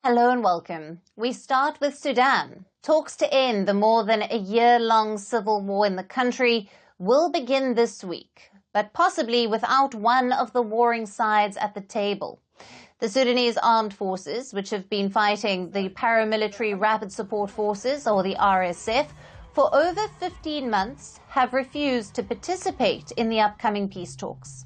Hello and welcome. We start with Sudan. Talks to end the more than a year-long civil war in the country will begin this week, but possibly without one of the warring sides at the table. The Sudanese Armed Forces, which have been fighting the paramilitary Rapid Support Forces, or the RSF, for over 15 months, have refused to participate in the upcoming peace talks.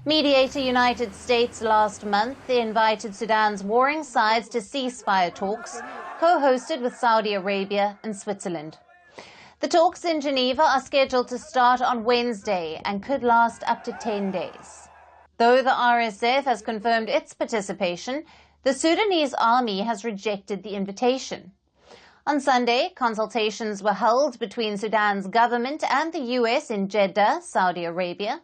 Mediator United States last month invited Sudan's warring sides to ceasefire talks, co-hosted with Saudi Arabia and Switzerland. The talks in Geneva are scheduled to start on Wednesday and could last up to 10 days. Though the RSF has confirmed its participation, the Sudanese army has rejected the invitation. On Sunday, consultations were held between Sudan's government and the US in Jeddah, Saudi Arabia.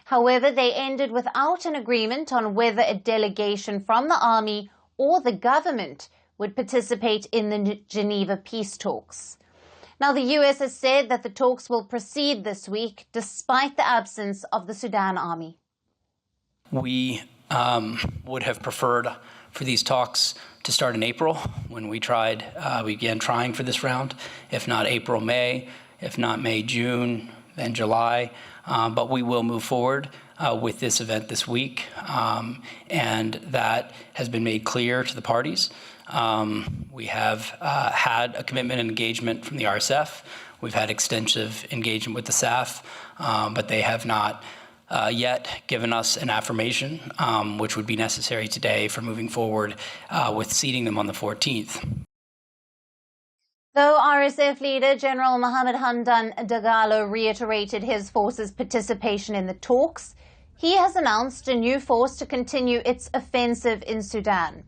However, they ended without an agreement on whether a delegation from the army or the government would participate in the Geneva peace talks. Now, the US has said that the talks will proceed this week despite the absence of the Sudan army. We would have preferred for these talks to start in April when we began trying for this round, if not April, May, if not May, June, then July. But we will move forward with this event this week, and that has been made clear to the parties. We have had a commitment and engagement from the RSF. We've had extensive engagement with the SAF, but they have not yet given us an affirmation, which would be necessary today for moving forward with seating them on the 14th. Though RSF leader General Mohammed Hamdan Dagalo reiterated his force's participation in the talks, he has announced a new force to continue its offensive in Sudan.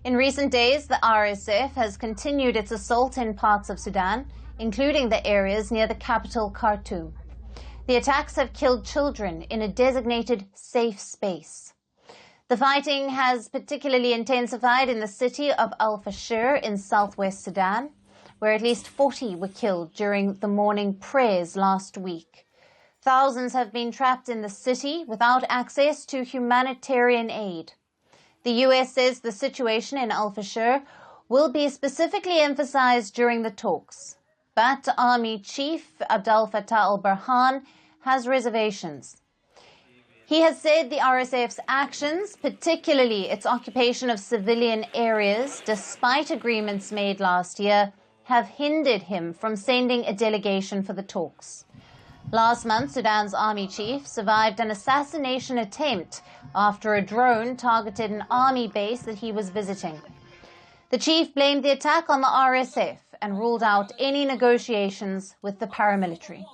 In recent days, the RSF has continued its assault in parts of Sudan, including the areas near the capital Khartoum. The attacks have killed children in a designated safe space. The fighting has particularly intensified in the city of Al-Fashir in southwest Sudan, where at least 40 were killed during the morning prayers last week. Thousands have been trapped in the city without access to humanitarian aid. The US says the situation in Al-Fashir will be specifically emphasized during the talks, but Army Chief Abdel Fattah al-Burhan has reservations. He has said the RSF's actions, particularly its occupation of civilian areas, despite agreements made last year, have hindered him from sending a delegation for the talks. Last month, Sudan's army chief survived an assassination attempt after a drone targeted an army base that he was visiting. The chief blamed the attack on the RSF and ruled out any negotiations with the paramilitary.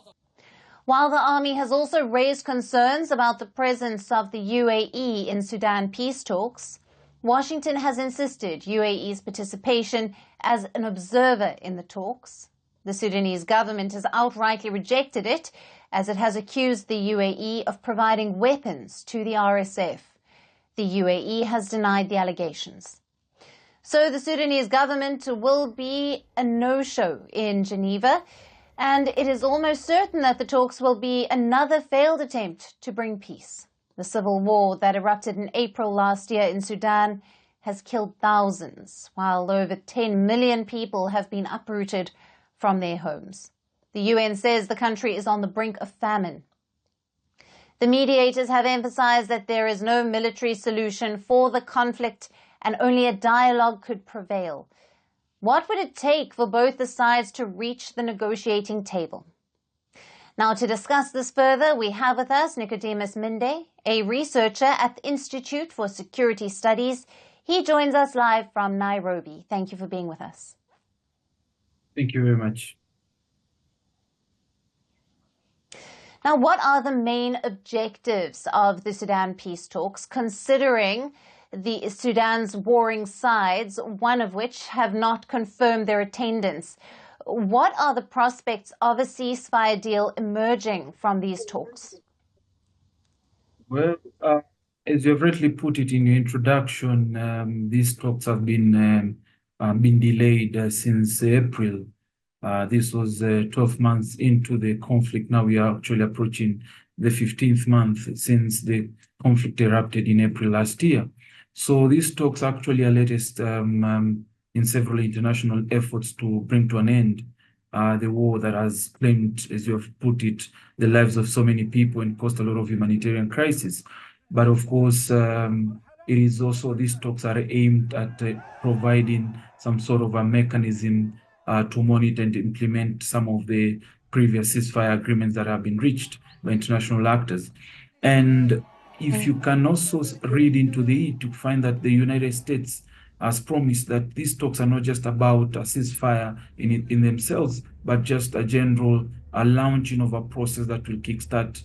While the army has also raised concerns about the presence of the UAE in Sudan peace talks, Washington has insisted UAE's participation as an observer in the talks. The Sudanese government has outrightly rejected it, as it has accused the UAE of providing weapons to the RSF. The UAE has denied the allegations. So the Sudanese government will be a no-show in Geneva, and it is almost certain that the talks will be another failed attempt to bring peace. The civil war that erupted in April last year in Sudan has killed thousands, while over 10 million people have been uprooted from their homes. The UN says the country is on the brink of famine. The mediators have emphasized that there is no military solution for the conflict and only a dialogue could prevail. What would it take for both the sides to reach the negotiating table? Now, to discuss this further, we have with us Nicodemus Minde, a researcher at the Institute for Security Studies. He joins us live from Nairobi. Thank you for being with us. Thank you very much. Now, what are the main objectives of the Sudan peace talks, considering the Sudan's warring sides, one of which have not confirmed their attendance? What are the prospects of a ceasefire deal emerging from these talks? Well, as you have rightly put it in your introduction, these talks have been delayed since April. This was 12 months into the conflict. Now we are actually approaching the 15th month since the conflict erupted in April last year. So these talks actually are latest in several international efforts to bring to an end the war that has claimed, as you have put it, the lives of so many people and caused a lot of humanitarian crisis. But of course, it is also, these talks are aimed at providing some sort of a mechanism to monitor and implement some of the previous ceasefire agreements that have been reached by international actors. And if you can also read into it, you find that the United States has promised that these talks are not just about a ceasefire in themselves, but just a general launching of a process that will kickstart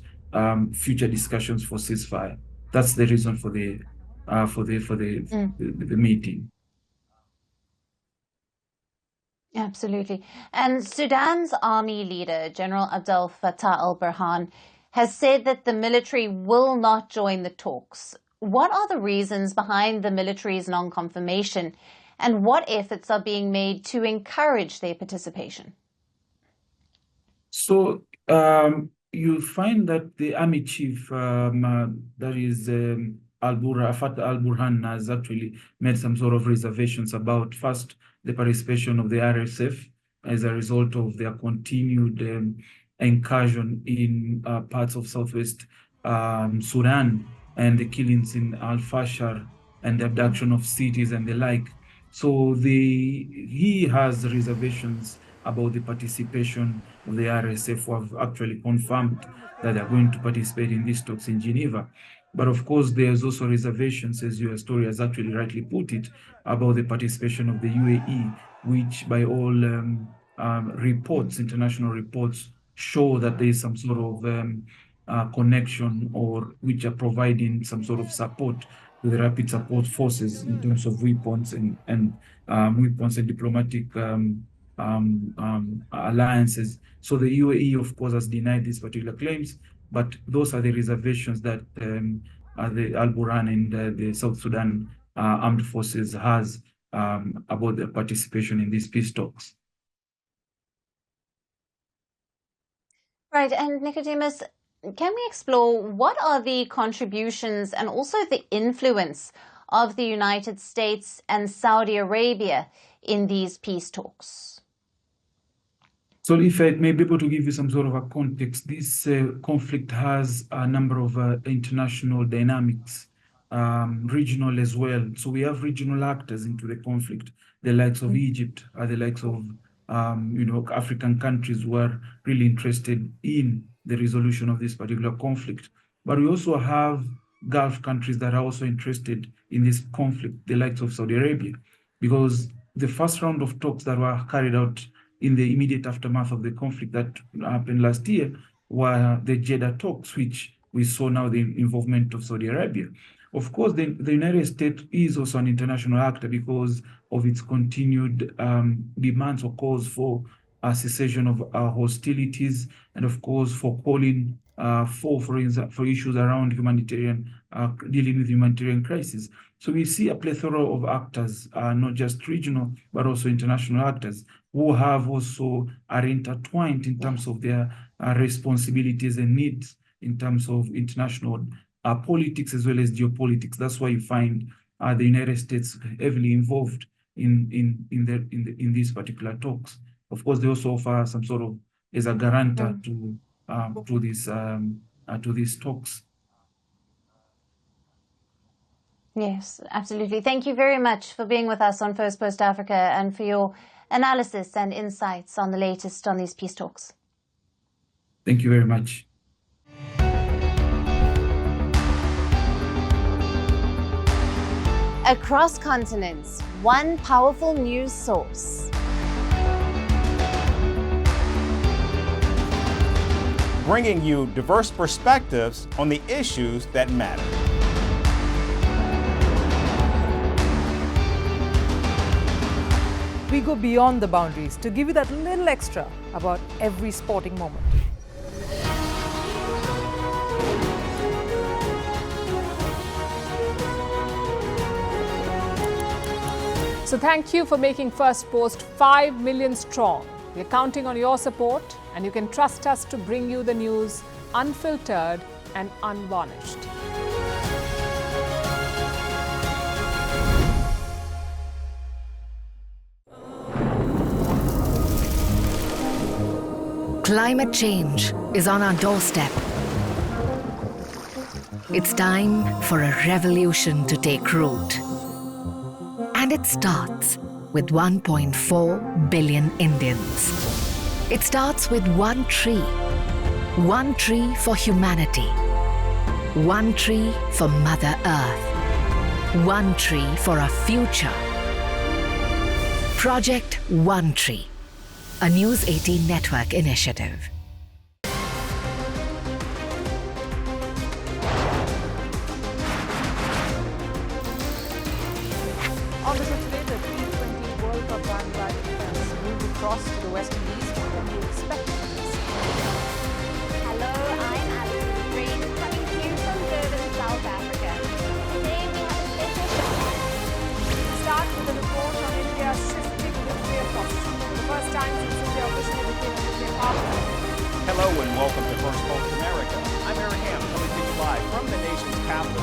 future discussions for ceasefire. That's the reason for the meeting. Absolutely. And Sudan's army leader, General Abdel Fattah al-Burhan, has said that the military will not join the talks. What are the reasons behind the military's non-confirmation, and what efforts are being made to encourage their participation? So you find that the army chief, that is Fattah al-Burhan, has actually made some sort of reservations about, first, the participation of the RSF as a result of their continued incursion in parts of southwest Sudan, and the killings in Al-Fashar and the abduction of cities and the like. So he has reservations about the participation of the RSF, who have actually confirmed that they're going to participate in these talks in Geneva. But of course, there's also reservations, as your story has actually rightly put it, about the participation of the UAE, which by all reports, international reports, show that there is some sort of connection, or which are providing some sort of support to the rapid support forces in terms of weapons and weapons and diplomatic alliances. So the UAE, of course, has denied these particular claims, but those are the reservations that the Al-Burhan and the South Sudan Armed Forces has about their participation in these peace talks. Right, and Nicodemus, can we explore what are the contributions and also the influence of the United States and Saudi Arabia in these peace talks? So if I may be able to give you some sort of a context, this conflict has a number of international dynamics, regional as well. So we have regional actors into the conflict, the likes of Egypt, the likes of African countries who are really interested in the resolution of this particular conflict. But we also have Gulf countries that are also interested in this conflict, the likes of Saudi Arabia, because the first round of talks that were carried out in the immediate aftermath of the conflict that happened last year were the Jeddah talks, which we saw now the involvement of Saudi Arabia. Of course, the United States is also an international actor because of its continued demands or calls for a cessation of hostilities, and of course for calling for issues around humanitarian, dealing with humanitarian crisis. So we see a plethora of actors, not just regional, but also international actors, who have also are intertwined in terms of their responsibilities and needs in terms of international politics as well as geopolitics. That's why you find the United States heavily involved in these particular talks. Of course, they also offer some sort of as a guarantor to these talks. Yes, absolutely. Thank you very much for being with us on Firstpost Africa and for your analysis and insights on the latest on these peace talks. Thank you very much. Across continents, one powerful news source. Bringing you diverse perspectives on the issues that matter. We go beyond the boundaries to give you that little extra about every sporting moment. So thank you for making Firstpost 5 million strong. We're counting on your support, and you can trust us to bring you the news unfiltered and unvarnished. Climate change is on our doorstep. It's time for a revolution to take root. And it starts with 1.4 billion Indians. It starts with one tree for humanity, one tree for Mother Earth, one tree for our future. Project One Tree, a News 18 network initiative. On the show today, the T20 World Cup bandwagon has moved across to the West Indies. What can we expect from this? Hello, I'm Alison Green, coming to you from Durban, South Africa. Today we have a special show. We start with a report on India's shifting nuclear posture. For the first time since India officially became a nuclear power. Hello and welcome to Firstpost America. I'm Aaron Ham, coming to you live from the nation's capital,